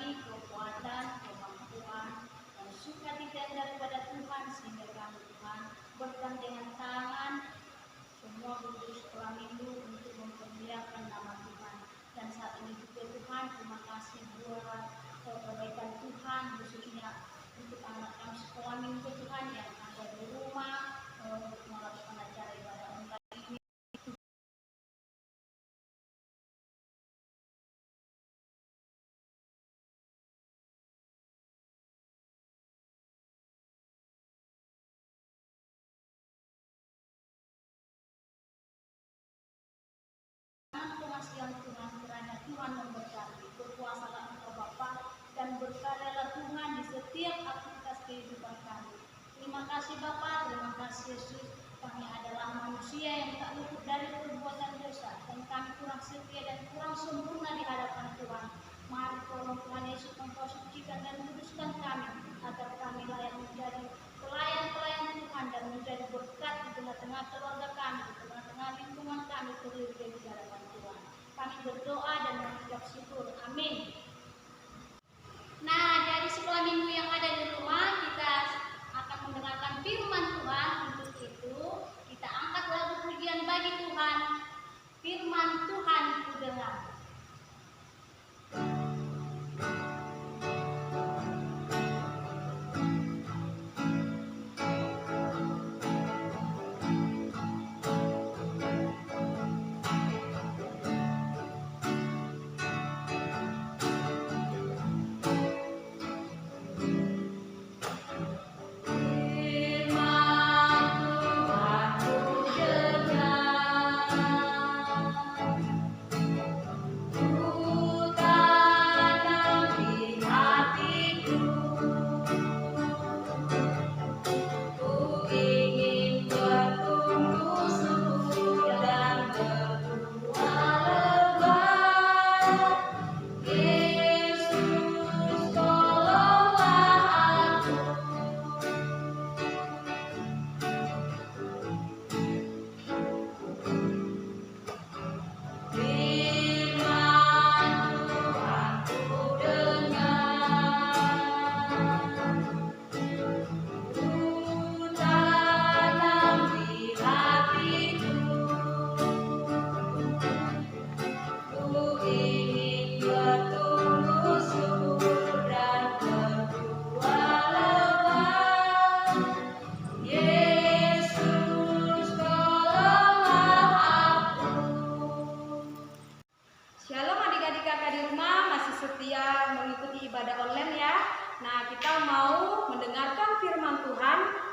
kami kekuatan, kemampuan, dan sukacita daripada Tuhan, sehingga kami Tuhan bergandengan tangan semua kudus setelah minggu untuk mempermuliakan nama Tuhan. Dan saat ini juga Tuhan, terima kasih buat kebaikan Tuhan, khususnya untuk anak-anak sekolah minggu Tuhan yang ada di rumah untuk melakukan acara ibadah online ini. Yang Tuhan, kiranya Tuhan memberkati, berkuasalah Engkau Bapa, dan berkaryalah Tuhan di setiap aktivitas kehidupan kami. Terima kasih Bapa, terima kasih Yesus. Kami adalah manusia yang tak luput dari perbuatan dosa, dan kami kurang setia dan kurang sempurna di hadapan Tuhan. Mari tolong Tuhan Yesus Engkau sucikan dan kuduskan kami, agar kami layak menjadi pelayan-pelayan Tuhan dan menjadi berkat di tengah-tengah keluarga kami, di tengah-tengah lingkungan kami terlebih di hadapan Tuhan. Kami berdoa dan mengucap syukur. Amin. Nah, dari sekolah minggu yang ada di rumah, kita akan mendengarkan firman Tuhan. Untuk itu, kita angkat lagu pujian bagi Tuhan. Firman Tuhan ku dengar.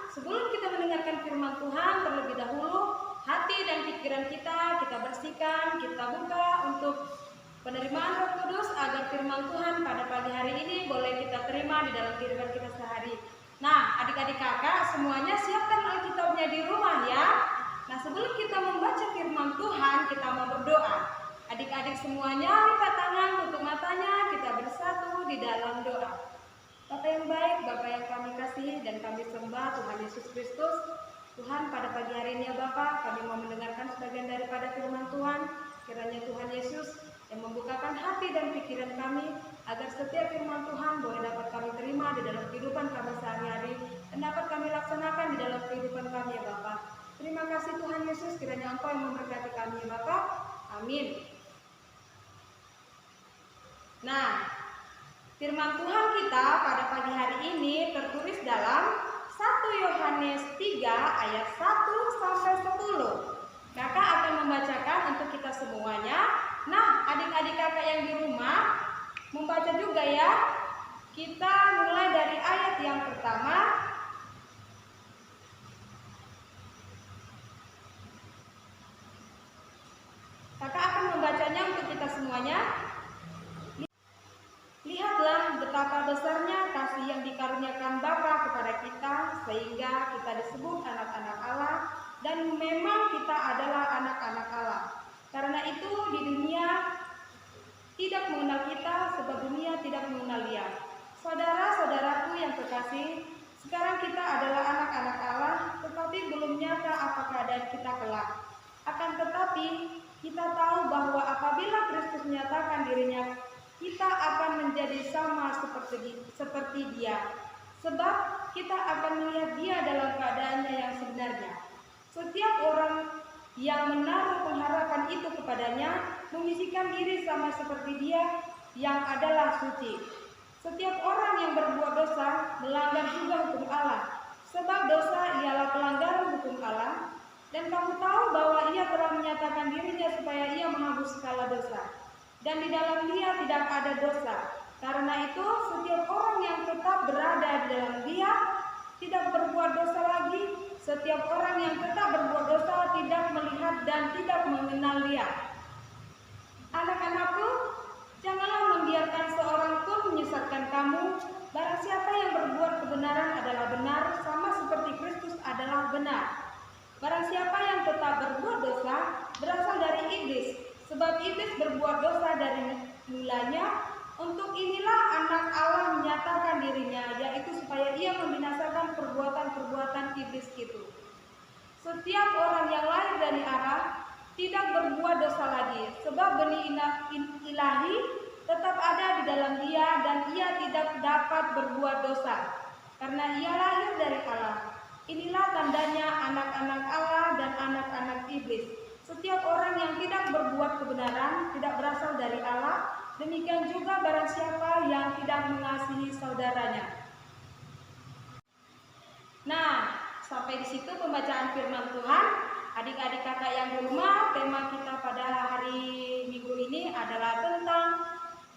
Sebelum kita mendengarkan firman Tuhan, terlebih dahulu hati dan pikiran kita bersihkan, kita buka untuk penerimaan Roh Kudus agar firman Tuhan pada pagi hari ini boleh kita terima di dalam kehidupan kita sehari. Nah, adik-adik kakak semuanya siapkan Alkitabnya di rumah ya. Nah, sebelum kita membaca firman Tuhan, kita mau berdoa. Adik-adik semuanya lipat tangan, tutup matanya, kita bersatu di dalam doa. Bapa yang baik, Bapa yang kami kasihi dan kami sembah Tuhan Yesus Kristus. Tuhan, pada pagi hari ini ya Bapa, kami mau mendengarkan sebagian daripada firman Tuhan. Kiranya Tuhan Yesus yang membukakan hati dan pikiran kami, agar setiap firman Tuhan boleh dapat kami terima di dalam kehidupan kami sehari-hari, dan dapat kami laksanakan di dalam kehidupan kami ya Bapa. Terima kasih Tuhan Yesus, kiranya Engkau yang memberkati kami ya Bapa. Amin. Nah, firman Tuhan kita pada pagi hari ini tertulis dalam 1 Yohanes 3 ayat 1 sampai 10. Kakak akan membacakan untuk kita semuanya. Nah, adik-adik kakak yang di rumah membaca juga ya. Kita mulai dari ayat yang pertama. Kakak akan membacanya untuk kita semuanya. Lihatlah betapa besarnya kasih yang dikaruniakan Bapa kepada kita, sehingga kita disebut anak-anak Allah, dan memang kita adalah anak-anak Allah. Karena itu di dunia tidak mengenal kita, sebab dunia tidak mengenal Dia. Saudara-saudaraku yang terkasih, sekarang kita adalah anak-anak Allah, tetapi belum nyata apa keadaan kita kelak. Akan tetapi kita tahu bahwa apabila Kristus menyatakan dirinya, kita akan menjadi sama seperti dia, sebab kita akan melihat dia dalam keadaannya yang sebenarnya. Setiap orang yang menaruh pengharapan itu kepadanya membisikkan diri sama seperti dia yang adalah suci. Setiap orang yang berbuat dosa melanggar juga hukum Allah, sebab dosa ialah pelanggaran hukum Allah. Dan kamu tahu bahwa ia telah menyatakan dirinya supaya ia menghapus segala dosa, dan di dalam dia tidak ada dosa. Karena itu setiap orang yang tetap berada di dalam dia tidak berbuat dosa lagi. Setiap orang yang tetap berbuat dosa tidak melihat dan tidak mengenal dia. Anak-anakku, janganlah membiarkan seorang pun menyesatkan kamu. Barang siapa yang berbuat kebenaran adalah benar, sama seperti Kristus adalah benar. Barang siapa yang tetap berbuat dosa berasal dari iblis, sebab iblis berbuat dosa dari mulanya. Untuk inilah anak Allah menyatakan dirinya, yaitu supaya ia membinasakan perbuatan-perbuatan iblis itu. Setiap orang yang lahir dari Allah tidak berbuat dosa lagi, sebab benih ilahi tetap ada di dalam dia, dan ia tidak dapat berbuat dosa, karena ia lahir dari Allah. Inilah tandanya anak-anak Allah dan anak-anak iblis. Setiap orang yang tidak berbuat kebenaran tidak berasal dari Allah. Demikian juga barang siapa yang tidak mengasihi saudaranya. Nah, sampai di situ pembacaan firman Tuhan. Adik-adik kakak yang di rumah, tema kita pada hari Minggu ini adalah tentang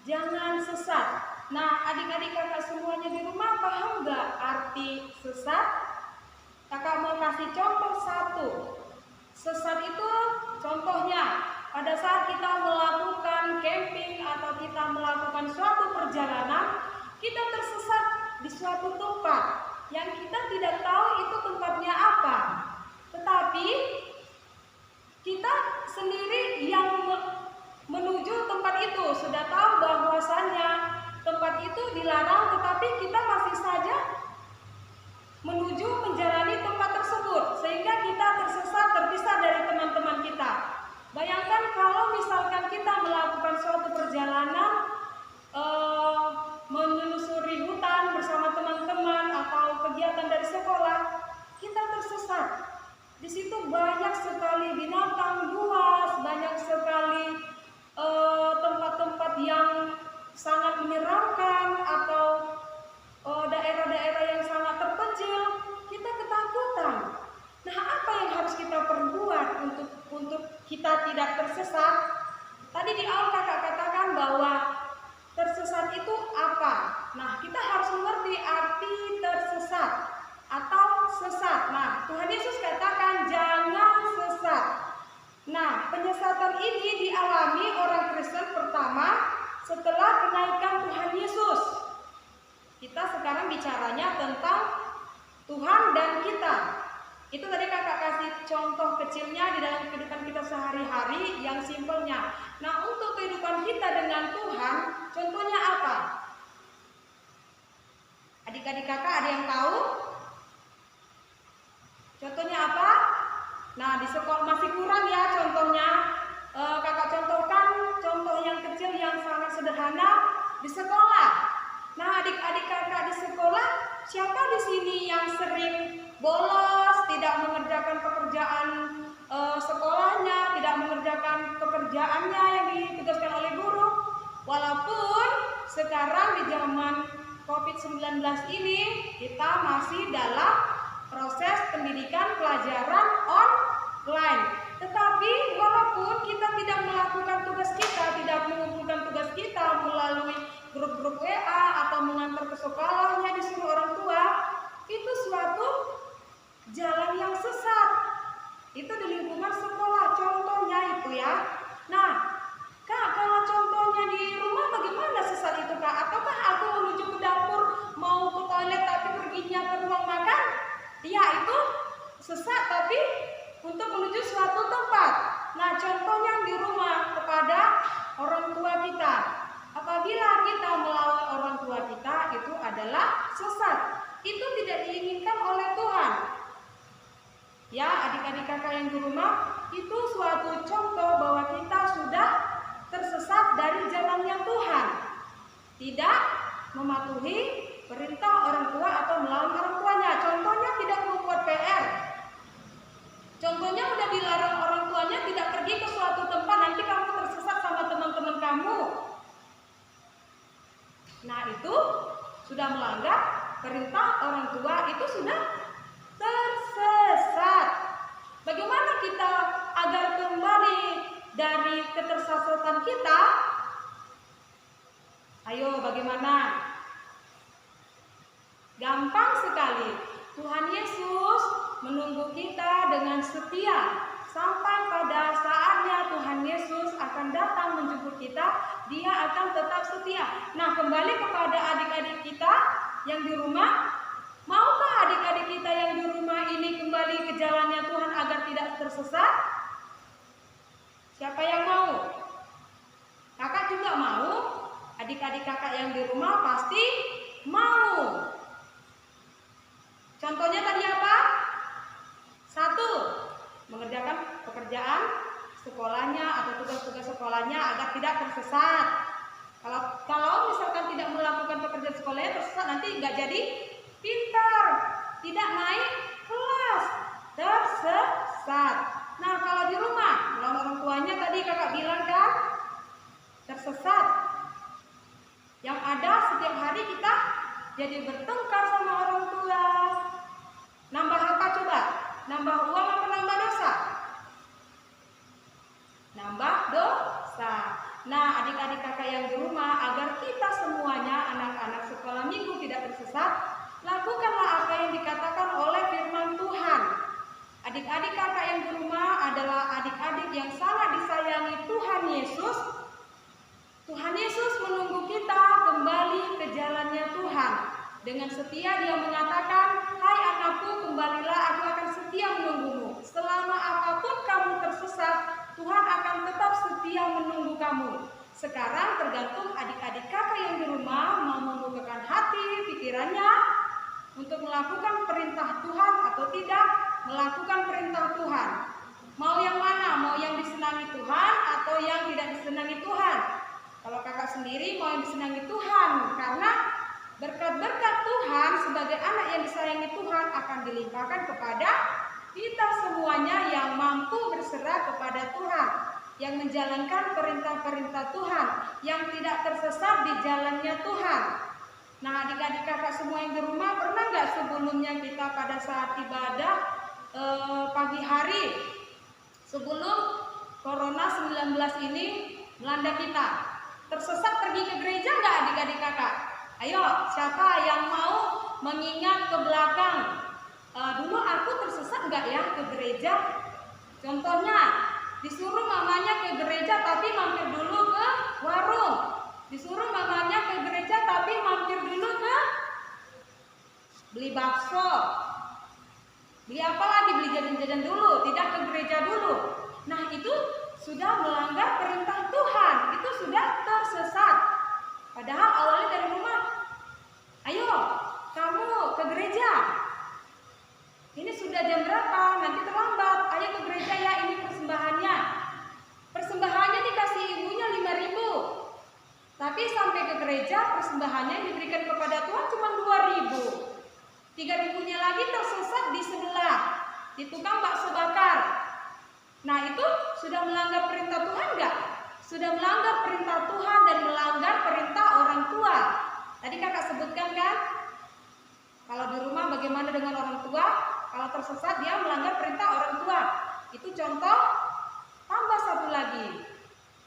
jangan sesat. Nah, adik-adik kakak semuanya di rumah paham nggak arti sesat? Kakak mau kasih contoh satu. Sesat itu contohnya pada saat kita melakukan camping atau kita melakukan suatu perjalanan, kita tersesat di suatu tempat yang kita tidak tahu itu tempatnya apa. Tetapi kita sendiri yang menuju tempat itu sudah tahu bahwasannya tempat itu dilarang, tetapi kita masih saja menuju menjalani tempat tersebut, sehingga kita tersesat, terpisah dari teman-teman kita. Bayangkan kalau misalkan kita melakukan suatu perjalanan menelusuri hutan bersama teman-teman atau kegiatan dari sekolah, kita tersesat. Di situ banyak sekali binatang buas, banyak sekali tempat-tempat yang sangat menyeramkan atau daerah-daerah yang sangat terpencil. Kita ketakutan. Nah, apa yang harus kita perbuat untuk kita tidak tersesat? Tadi di awal kakak katakan bahwa tersesat itu apa? Nah, kita harus mengerti arti tersesat atau sesat. Nah, Tuhan Yesus katakan jangan sesat. Nah, penyesatan ini dialami orang Kristen pertama setelah kenaikan Tuhan Yesus. Kita sekarang bicaranya tentang Tuhan dan kita. Itu tadi kakak kasih contoh kecilnya di dalam kehidupan kita sehari-hari yang simpelnya. Nah, untuk kehidupan kita dengan Tuhan, contohnya apa? Adik-adik kakak ada yang tahu? Contohnya apa? Nah, di sekolah masih kurang ya contohnya. Kakak contohkan contoh yang kecil yang sangat sederhana di sekolah. Nah, adik-adik kakak di sekolah, siapa di sini yang sering bolos, tidak mengerjakan pekerjaan sekolahnya, tidak mengerjakan pekerjaannya yang ditugaskan oleh guru? Walaupun sekarang di zaman COVID-19 ini kita masih dalam proses pendidikan pelajaran online. Tetapi walaupun kita tidak melakukan tugas kita, tidak mengumpulkan tugas kita melalui grup-grup WA atau mengantar ke sekolahnya disuruh orang tua, itu suatu jalan yang sesat. Itu di lingkungan sekolah contohnya itu ya. Nah, Kak, kalau contohnya di rumah bagaimana sesat itu, Kak? Apakah aku menuju ke dapur mau ke toilet tapi perginya ke ruang makan? Iya, itu sesat tapi untuk menuju suatu tempat. Nah, contohnya di rumah kepada orang tua kita. Apabila kita melawan orang tua kita, itu adalah sesat. Itu tidak diinginkan oleh Tuhan. Ya, adik-adik kakak yang di rumah, itu suatu contoh bahwa kita sudah tersesat dari jalannya Tuhan. Tidak mematuhi perintah orang tua atau melawan orang tuanya. Contohnya tidak membuat PR. Contohnya udah dilarang orang tuanya tidak pergi ke suatu tempat, nanti kamu tersesat sama teman-teman kamu. Nah, itu sudah melanggar perintah orang tua, itu sudah tersesat. Bagaimana kita agar kembali dari ketersesatan kita? Ayo, bagaimana? Gampang sekali. Tuhan Yesus menunggu kita dengan setia. Sampai pada saatnya Tuhan Yesus akan datang menjemput kita, Dia akan tetap setia. Nah, kembali kepada adik-adik kita yang di rumah. Maukah adik-adik kita yang di rumah ini kembali ke jalannya Tuhan agar tidak tersesat? Siapa yang mau? Kakak juga mau? Adik-adik kakak yang di rumah pasti mau. Contohnya tadi apa? 1. Mengerjakan pekerjaan sekolahnya atau tugas-tugas sekolahnya agar tidak tersesat. Kalau misalkan tidak melakukan pekerjaan sekolahnya tersesat, nanti nggak jadi pintar, tidak naik kelas, tersesat. Nah, kalau di rumah melawan orang tuanya tadi kakak bilang kan tersesat. Yang ada setiap hari kita jadi bertengkar sama orang tua. Nambah apa coba? Nambah uang apa nambah dosa? Nambah dosa. Nah, adik-adik kakak yang di rumah, agar kita semuanya anak-anak sekolah minggu tidak tersesat, lakukanlah apa yang dikatakan oleh firman Tuhan. Adik-adik kakak yang di rumah adalah adik-adik yang sangat disayangi Tuhan Yesus. Tuhan Yesus menunggu kita kembali ke jalannya Tuhan. Dengan setia Dia mengatakan, "Hai anakku, kembalilah, aku akan setia menunggumu. Selama apapun kamu tersesat, Tuhan akan tetap setia menunggu kamu." Sekarang tergantung adik-adik kakak yang di rumah mau membukakan hati, pikirannya untuk melakukan perintah Tuhan atau tidak melakukan perintah Tuhan. Mau yang mana? Mau yang disenangi Tuhan atau yang tidak disenangi Tuhan? Kalau kakak sendiri mau yang disenangi Tuhan, karena berkat-berkat Tuhan sebagai anak yang disayangi Tuhan akan dilimpahkan kepada kita semuanya yang mampu berserah kepada Tuhan, yang menjalankan perintah-perintah Tuhan, yang tidak tersesat di jalannya Tuhan. Nah, adik-adik kakak semua yang di rumah, pernah nggak sebelumnya kita pada saat ibadah pagi hari sebelum Corona 19 ini melanda kita, tersesat pergi ke gereja nggak adik-adik kakak? Ayo, siapa yang mau mengingat ke belakang? Dulu aku tersesat nggak ya ke gereja? Contohnya, disuruh mamanya ke gereja tapi mampir dulu ke warung. Disuruh mamanya ke gereja tapi mampir dulu ke beli bakso. Beli apa lagi? Beli jajan-jajan dulu, tidak ke gereja dulu. Nah, itu sudah melanggar perintah Tuhan. Itu sudah tersesat. Padahal awalnya dari rumah, ayo kamu ke gereja. Ini sudah jam berapa? Nanti terlambat. Ayo ke gereja ya, ini persembahannya. Persembahannya dikasih ibunya 5.000. Tapi sampai ke gereja persembahannya yang diberikan kepada Tuhan cuma 2.000. 3.000-nya lagi tersesat di sebelah, di tukang bakso bakar. Nah, itu sudah melanggar perintah Tuhan enggak? Sudah melanggar perintah Tuhan dan melanggar perintah orang tua. Tadi kakak sebutkan kan? Kalau di rumah bagaimana dengan orang tua? Kalau tersesat dia melanggar perintah orang tua. Itu contoh. Tambah satu lagi.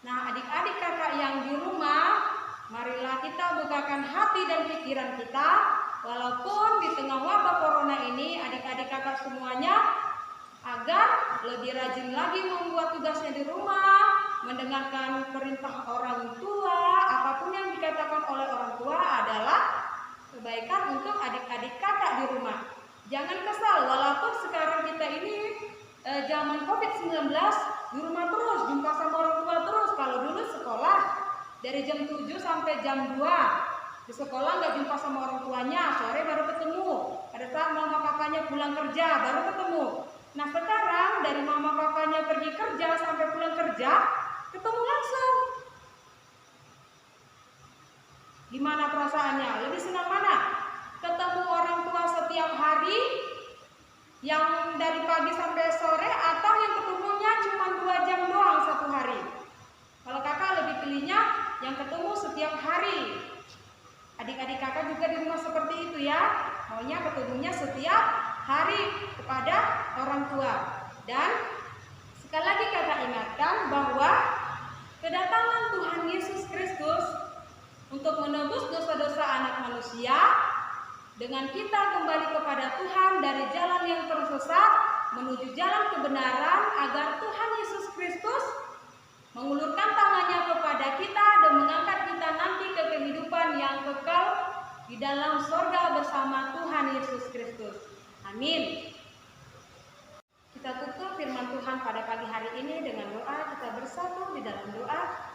Nah, adik-adik kakak yang di rumah, marilah kita bukakan hati dan pikiran kita. Walaupun di tengah wabah corona ini, adik-adik kakak semuanya agar lebih rajin lagi membuat tugasnya di rumah, mendengarkan perintah orang tua, apapun yang dikatakan oleh orang tua adalah kebaikan untuk adik-adik kakak di rumah. Jangan kesal, walaupun sekarang kita ini zaman COVID-19 di rumah terus, jumpa sama orang tua terus. Kalau dulu sekolah dari jam 7 sampai jam 2 di sekolah nggak jumpa sama orang tuanya, sore baru ketemu. Pada saat mama papanya pulang kerja baru ketemu. Nah, sekarang dari mama papanya pergi kerja sampai pulang kerja ketemu langsung. Gimana perasaannya? Lebih senang mana? Ketemu orang tua setiap hari yang dari pagi sampai sore, atau yang ketemunya cuma 2 jam doang satu hari? Kalau kakak lebih pilihnya yang ketemu setiap hari. Adik-adik kakak juga di rumah seperti itu ya, maunya ketemunya setiap hari kepada orang tua. Dan sekali lagi kakak ingatkan bahwa kedatangan Tuhan Yesus Kristus untuk menebus dosa-dosa anak manusia, dengan kita kembali kepada Tuhan dari jalan yang tersesat menuju jalan kebenaran, agar Tuhan Yesus Kristus mengulurkan tangannya kepada kita dan mengangkat kita nanti ke kehidupan yang kekal di dalam sorga bersama Tuhan Yesus Kristus. Amin. Kita tutup firman Tuhan pada pagi hari ini dengan doa. Kita bersatu di dalam doa.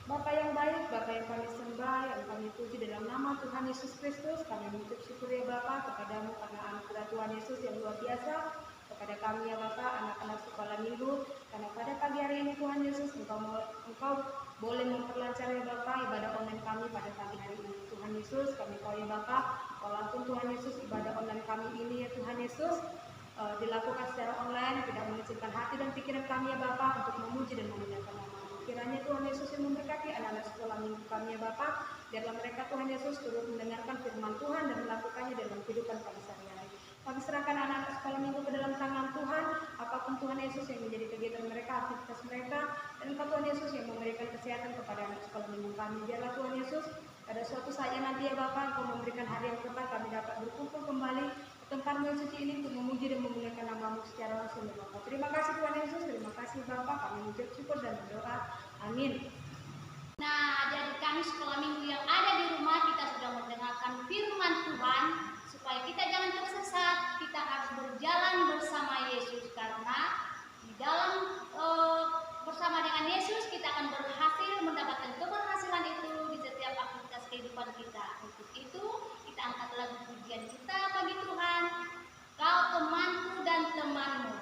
Bapa yang baik, Bapa yang kami sembah, yang kami puji dalam nama Tuhan Yesus Kristus, kami mengucap syukur ya Bapa kepadamu karena anugerah Tuhan Yesus yang luar biasa kepada kami ya Bapa, anak-anak sekolah minggu. Karena pada pagi hari ini Tuhan Yesus, Engkau boleh memperlancar ya Bapa ibadah online kami pada pagi hari ini. Tuhan Yesus, kami tahu ya Bapa, walaupun Tuhan Yesus ibadah online kami ini ya Tuhan Yesus dilakukan secara online, tidak mengizinkan hati dan pikiran kami ya Bapa untuk memuji dan memuliakan nama. Kiranya Tuhan Yesus yang memberkati anak-anak sekolah minggu kami ya Bapa, biarlah mereka Tuhan Yesus turut mendengarkan firman Tuhan dan melakukannya dalam kehidupan kami sehari-hari. Kami serahkan anak-anak sekolah minggu ke dalam tangan Tuhan, apapun Tuhan Yesus yang menjadi kegiatan mereka, aktivitas mereka, dan Engkau Tuhan Yesus yang memberikan kesehatan kepada anak sekolah minggu kami. Biarlah Tuhan Yesus pada suatu saatnya nanti ya Bapa, Engkau memberikan hari yang tepat, kami dapat berkumpul kembali ke tempat yang suci ini untuk memuji dan memuliakan nama-Mu secara langsung ya Bapa. Terima kasih Tuhan Yesus, terima kasih Bapa, kami mengucap syukur dan berdoa. Amin. Nah, jadi kami sekolah minggu yang ada di rumah, kita sudah mendengarkan firman Tuhan. Supaya kita jangan tersesat, kita harus berjalan bersama Yesus. Karena di dalam bersama dengan Yesus, kita akan berhasil mendapatkan keberhasilan itu di setiap aktivitas kehidupan kita. Untuk itu, kita angkat lagu pujian kita bagi Tuhan. Kau temanku dan temanmu.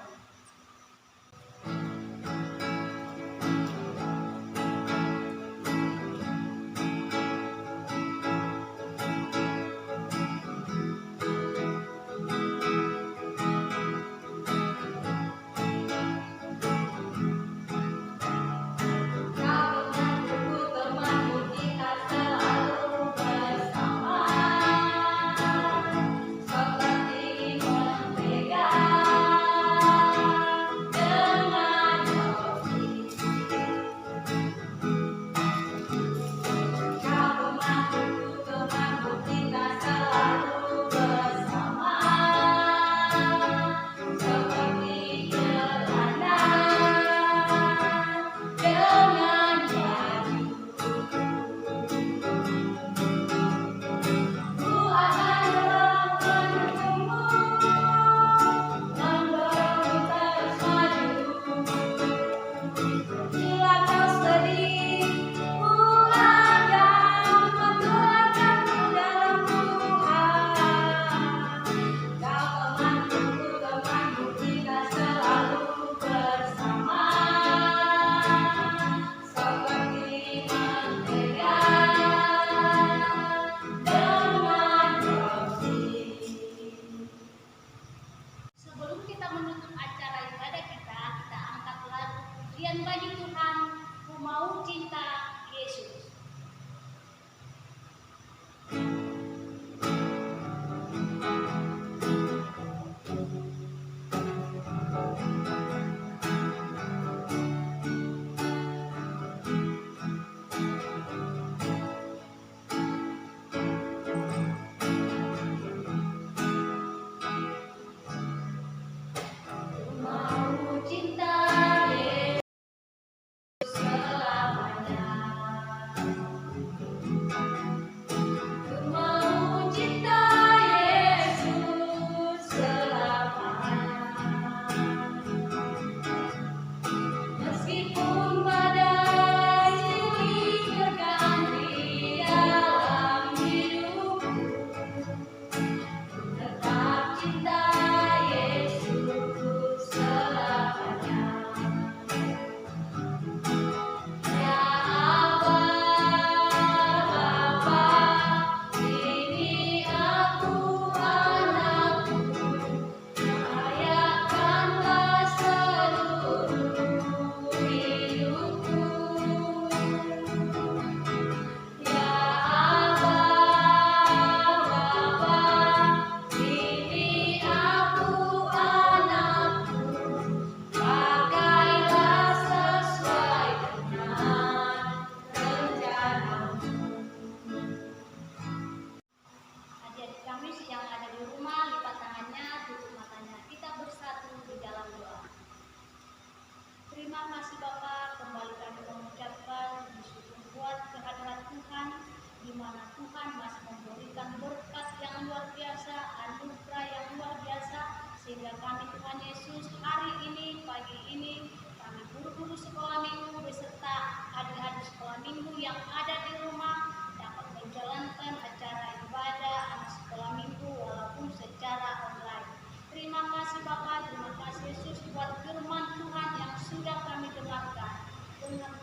di mana Tuhan masih memberikan berkat yang luar biasa, anugerah yang luar biasa, sehingga kami Tuhan Yesus hari ini, pagi ini, kami guru-guru sekolah minggu beserta adik-adik sekolah minggu yang ada di rumah dapat menjalankan acara ibadah anak sekolah minggu walaupun secara online. Terima kasih Bapak, terima kasih Yesus buat firman Tuhan yang sudah kami dengarkan dengan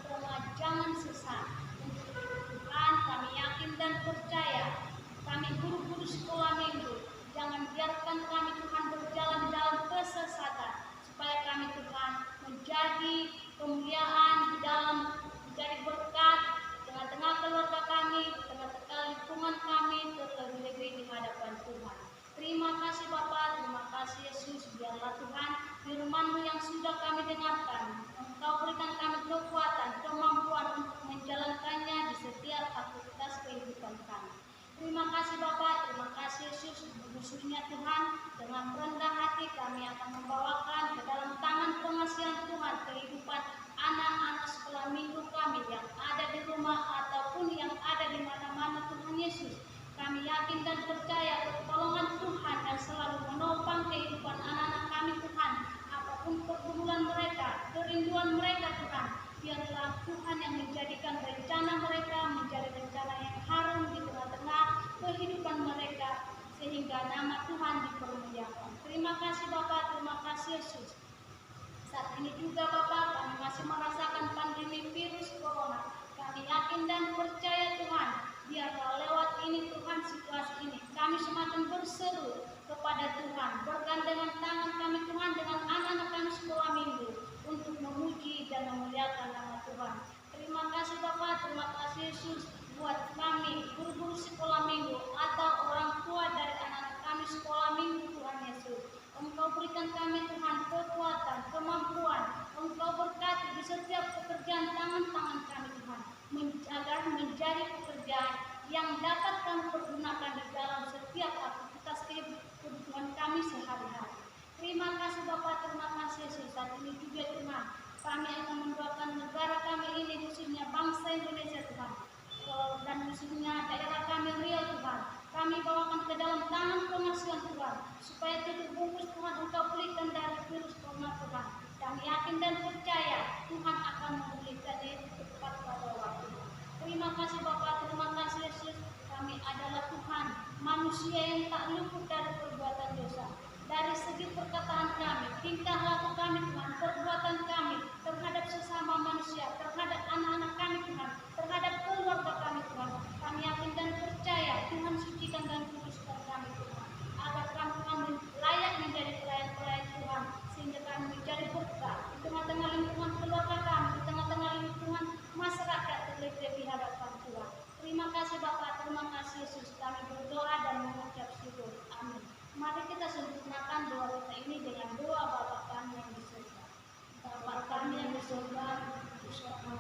jangan sesat. Untuk Tuhan kami yakin dan percaya, kami guru-guru sekolah minggu, jangan biarkan kami Tuhan berjalan dalam kesesatan, supaya kami Tuhan menjadi kemuliaan di dalam, menjadi berkat tengah-tengah keluarga kami, tengah-tengah lingkungan kami, terlebih-lebih di hadapan Tuhan. Terima kasih Bapa, terima kasih Yesus, biarlah Tuhan firman-Mu yang sudah kami dengarkan, Engkau berikan kami kekuatan, kemampuan untuk menjalankannya di setiap aktivitas kehidupan kami. Terima kasih Bapa, terima kasih Yesus, khususnya Tuhan, dengan rendah hati kami akan membawakan ke dalam tangan pengasihan Tuhan kehidupan anak-anak sekolah minggu kami yang ada di rumah ataupun yang ada di mana-mana Tuhan Yesus. Kami yakin dan percaya pertolongan Tuhan yang selalu menopang kehidupan anak-anak kami Tuhan. Apapun pergumulan mereka, kerinduan mereka Tuhan, biarlah Tuhan yang menjadikan rencana mereka menjadi rencana yang harum di tengah-tengah kehidupan mereka, sehingga nama Tuhan dipermuliakan. Terima kasih Bapak, terima kasih Yesus. Saat ini juga Bapak, kami masih merasakan pandemi virus corona. Kami yakin dan percaya Tuhan, biarlah lewat ini Tuhan, situasi ini, kami semakin berseru kepada Tuhan, bergandengan tangan kami Tuhan dengan anak-anak kami sekolah minggu untuk memuji dan memuliakan nama Tuhan. Terima kasih Bapak, terima kasih Yesus buat kami guru-guru sekolah minggu atau orang tua dari anak-anak kami sekolah minggu Tuhan Yesus. Engkau berikan kami Tuhan kekuatan, kemampuan, Engkau berkati di setiap pekerjaan tangan-tangan kami Tuhan, agar menjadi pekerjaan yang dapat kami pergunakan di dalam setiap aktivitas kehidupan kami sehari-hari. Terima kasih Bapak, terima kasih Yesus. Saat ini juga Tuhan, kami akan mendoakan negara kami ini, khususnya bangsa Indonesia Tuhan, dan khususnya daerah kami Riau Tuhan. Kami bawakan ke dalam tangan pengasihan Tuhan, supaya tutup bungkus Tuhan Engkau pulihkan dari virus corona Tuhan. Kami yakin dan percaya Tuhan akan memulihkannya tepat pada waktu. Terima kasih Bapak, terima kasih Yesus. Kami adalah Tuhan, manusia yang tak luput dari perbuatan dosa. Dari segi perkataan kami, tingkah laku kami Tuhan, perbuatan kami terhadap sesama manusia, terhadap anak-anak kami Tuhan, terhadap keluarga kami Tuhan. Kami yakin dan percaya Tuhan sucikan dan kuduskan kami Tuhan, agar kami layak menjadi pelayan-pelayan Tuhan, sehingga kami menjadi berkat di tengah-tengah lingkungan keluarga kami, di tengah-tengah lingkungan masyarakat terlebih di hadapan Tuhan. Terima kasih Bapak, terima kasih Yesus. Kami berdoa dan mengucap syukur. Amin. Mari kita sempurnakan doa kita ini dengan doa Bapa kami yang di surga. Bapa kami yang di surga, di surga